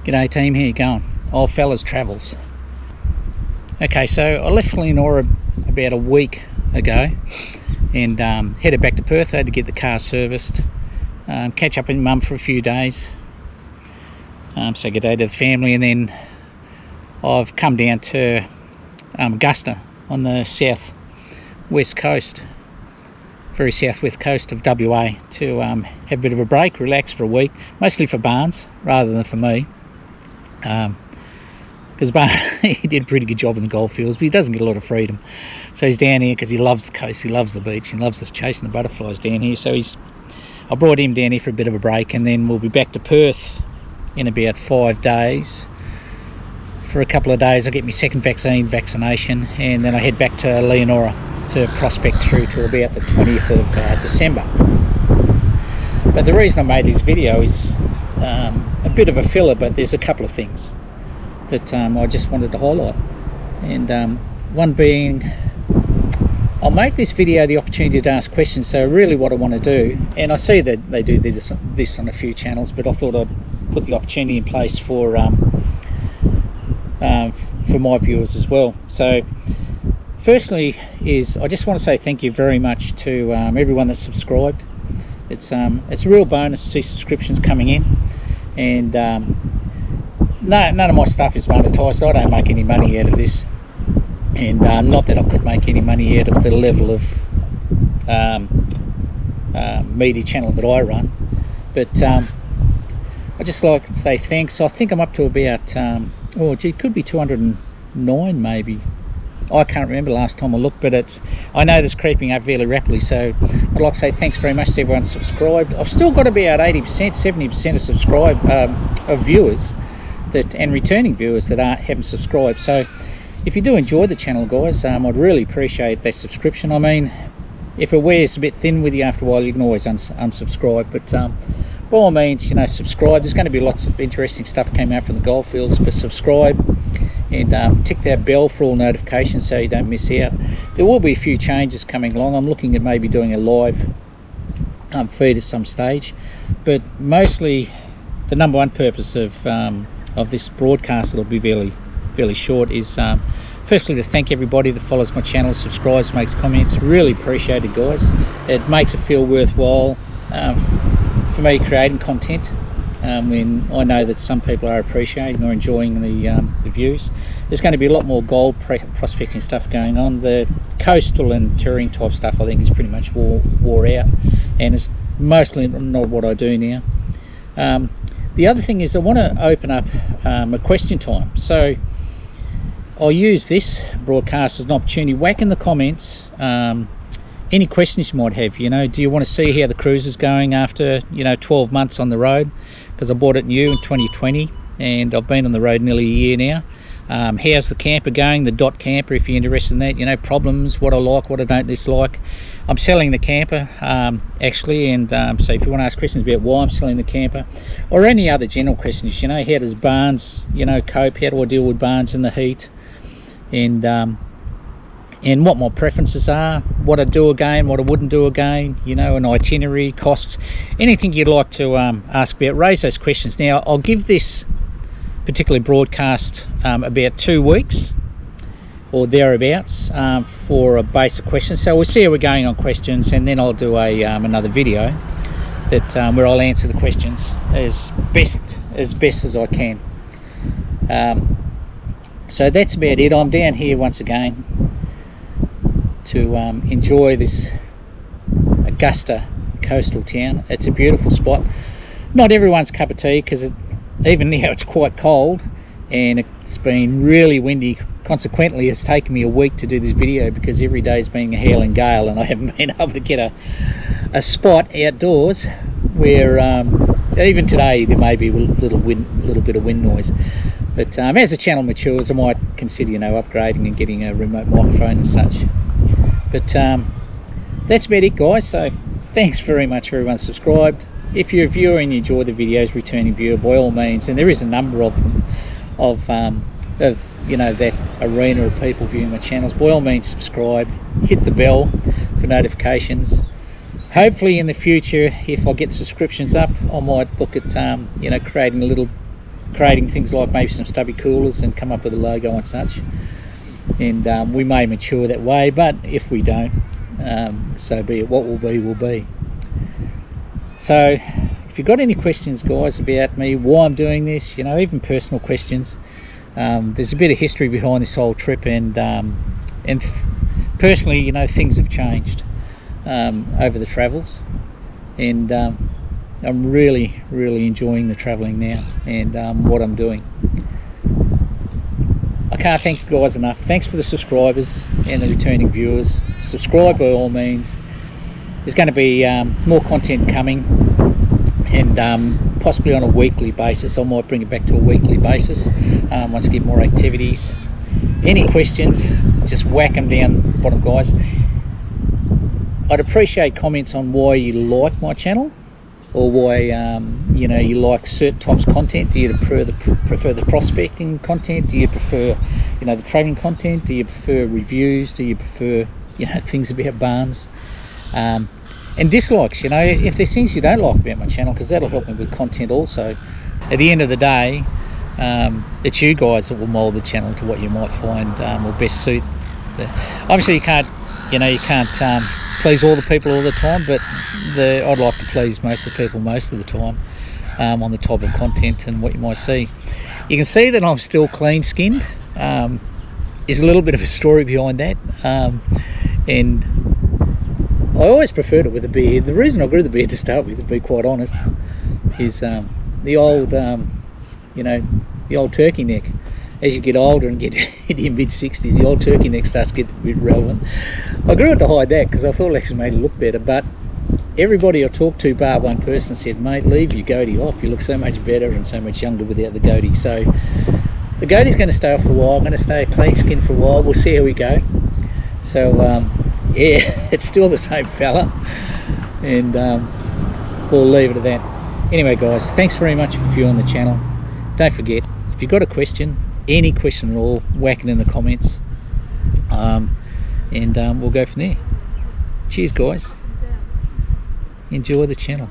G'day team, how you going? Old Fellas Travels. Okay, so I left Leonora about a week ago and headed back to Perth. I had to get the car serviced, catch up with Mum for a few days, say good day to the family, and then I've come down to Augusta on the south-west coast, very south-west coast of WA, to have a bit of a break, relax for a week, mostly for Barnes rather than for me. Because he did a pretty good job in the goldfields, but he doesn't get a lot of freedom. So he's down here because he loves the coast, he loves the beach, he loves chasing the butterflies down here. So I brought him down here for a bit of a break, and then we'll be back to Perth in about 5 days. For a couple of days I get my second vaccination, and then I head back to Leonora to prospect through to about the 20th of December. But the reason I made this video is a bit of a filler, but there's a couple of things that I just wanted to highlight, and one being, I'll make this video the opportunity to ask questions. So really what I want to do, and I see that they do this on a few channels, but I thought I'd put the opportunity in place for my viewers as well. So firstly is I just want to say thank you very much to everyone that's subscribed. It's a real bonus to see subscriptions coming in, and none of my stuff is monetized. I don't make any money out of this, and not that I could make any money out of the level of media channel that I run, but I just like to say thanks. I think I'm up to about it could be 209 maybe. I can't remember last time I looked, but I know this creeping up fairly rapidly, so I'd like to say thanks very much to everyone subscribed. I've still got about 80%, 70% of viewers and returning viewers that haven't subscribed. So if you do enjoy the channel, guys, I'd really appreciate that subscription. I mean, if it wears a bit thin with you after a while, you can always unsubscribe, but by all means, subscribe. There's going to be lots of interesting stuff coming out from the goldfields, but subscribe and tick that bell for all notifications so you don't miss out. There will be a few changes coming along. I'm looking at maybe doing a live feed at some stage, but mostly the number one purpose of this broadcast, that'll be fairly short, is firstly to thank everybody that follows my channel, subscribes, makes comments. Really appreciate it, guys. It makes it feel worthwhile for me creating content when I know that some people are appreciating or enjoying the views. There's going to be a lot more gold prospecting stuff going on. The coastal and touring type stuff I think is pretty much wore out, and it's mostly not what I do now. The other thing is I want to open up a question time. So I'll use this broadcast as an opportunity. Whack in the comments any questions you might have. Do you want to see how the cruise is going after 12 months on the road? Because I bought it new in 2020 and I've been on the road nearly a year now. How's the camper going, the dot camper, if you're interested in that, problems, what I like, what I don't dislike. I'm selling the camper actually, and so if you want to ask questions about why I'm selling the camper, or any other general questions, how does Barnes cope, how do I deal with Barnes in the heat, and what my preferences are, what I do again, what I wouldn't do again, an itinerary, costs, anything you'd like to ask about, raise those questions. Now I'll give this particular broadcast about 2 weeks or thereabouts for a basic question. So we'll see how we're going on questions, and then I'll do another video where I'll answer the questions as best as I can. So that's about it. I'm down here once again to enjoy this Augusta coastal town. It's a beautiful spot. Not everyone's cup of tea, because even now it's quite cold and it's been really windy. Consequently, it's taken me a week to do this video because every day's been a hailing gale and I haven't been able to get a spot outdoors where even today there may be a little bit of wind noise. But as the channel matures, I might consider upgrading and getting a remote microphone and such. But that's about it, guys. So thanks very much for everyone subscribed. If you're a viewer and you enjoy the videos, returning viewer, by all means, and there is a number of them of that arena of people viewing my channels, by all means subscribe, hit the bell for notifications. Hopefully in the future, if I get subscriptions up, I might look at creating a little creating things like maybe some stubby coolers and come up with a logo and such. And we may mature that way, but if we don't, so be it. What will be will be. So if you've got any questions, guys, about me, why I'm doing this, even personal questions, there's a bit of history behind this whole trip, and personally, things have changed over the travels, and I'm really enjoying the travelling now and what I'm doing. I can't thank you guys enough. Thanks for the subscribers and the returning viewers. Subscribe by all means. There's going to be more content coming, and possibly on a weekly basis. I might bring it back to a weekly basis once I get more activities. Any questions, just whack them down the bottom, guys. I'd appreciate comments on why you like my channel, or why you like certain types of content. Do you prefer the prospecting content? Do you prefer the travelling content? Do you prefer reviews? Do you prefer things about barns? And dislikes, if there's things you don't like about my channel, because that'll help me with content also. At the end of the day, it's you guys that will mould the channel to what you might find will best suit. Obviously, you can't please all the people all the time, but I'd like to please most of the people most of the time on the type of content and what you might see. You can see that I'm still clean-skinned. There's a little bit of a story behind that, and I always preferred it with a beard. The reason I grew the beard to start with, to be quite honest, is the old turkey neck. As you get older and get in your mid-60s, the old turkey neck starts to get a bit relevant. I grew it to hide that because I thought it actually made it look better, but everybody I talked to, bar one person, said, mate, leave your goatee off. You look so much better and so much younger without the goatee. So the goatee's going to stay off for a while. I'm going to stay clean skin for a while. We'll see how we go. So yeah, it's still the same fella, and we'll leave it at that. Anyway, guys, thanks very much for viewing the channel. Don't forget, if you've got a question, any question at all, whack it in the comments, and we'll go from there. Cheers, guys. Enjoy the channel.